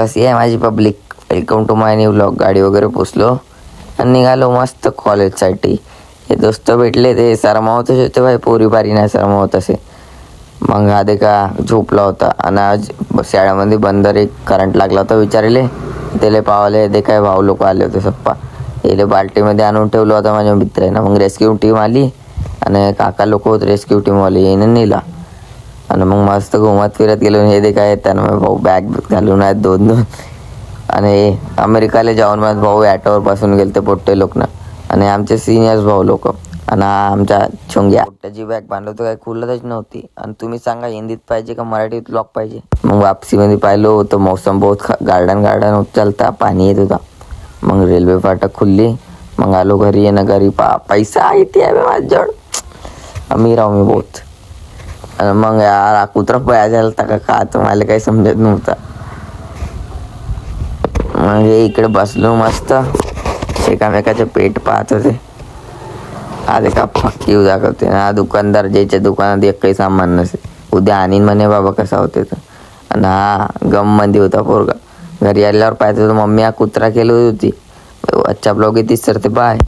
कशी आहे माझी public? Welcome to my new vlog. गाडी वगैरे पोचलो आणि निघालो मस्त कॉलेजसाठी. हे दोस्त भेटले ते सरमावतच होते भाई, पोरी बारी नाही सरमावत असे. मग हा देखा झोपला होता आणि आज शाळेमध्ये बंदर एक करंट लागला होता विचारले त्याला पावले. ते काय भाऊ लोक आले होते सप्पा, याला बाल्टीमध्ये आणून ठेवलं होतं माझ्या मित्रानं. मग रेस्क्यू टीम आली आणि काका लोक होते रेस्क्यू टीमवाले, याने नेला आणि मग मस्त घुमत फिरत गेलो. हे दे काय येताना भाऊ बॅग घालून आहेत दोन दोन. आणि अमेरिकाला जाऊन माझं भाऊ ॲटोवर बसून गेले ते पोट्टे लोकनं आणि आमचे सिनियर्स भाऊ लोक. आणि आमच्या छोंग्या पोट्ट्याची बॅग बांधलो तर काही खुलतच नव्हती. आणि तुम्ही सांगा हिंदीत पाहिजे का मराठीत ब्लॉग पाहिजे? मग वापसीमध्ये पाहिलो होतं मौसम बहुत गार्डन होत चालता, पाणी येत होता. मग रेल्वे फाटक खुलली. मग आलो घरी. ये ना घरी पैसा आहे ते आहे माझ्याजवळ, अमीर आहो मी बहुत. आणि मग यार कुत्रा पळायला झाला का तुम्हाला काही समजत नव्हतं. मग इकडे बसलो मस्त एकामेकाचे पेट पाहत होते. आज एका फक्की दाखवते ना दुकानदार, ज्याच्या दुकानात एक काही सामान नसे उद्या आणीन म्हणे बाबा कसा होते तर. आणि हा गम मध्ये होता पोरगा. घरी आल्यावर पाहत होतो मम्मी हा कुत्रा केली होती. अच्छा ब्लॉग येतीस तर ते बाय.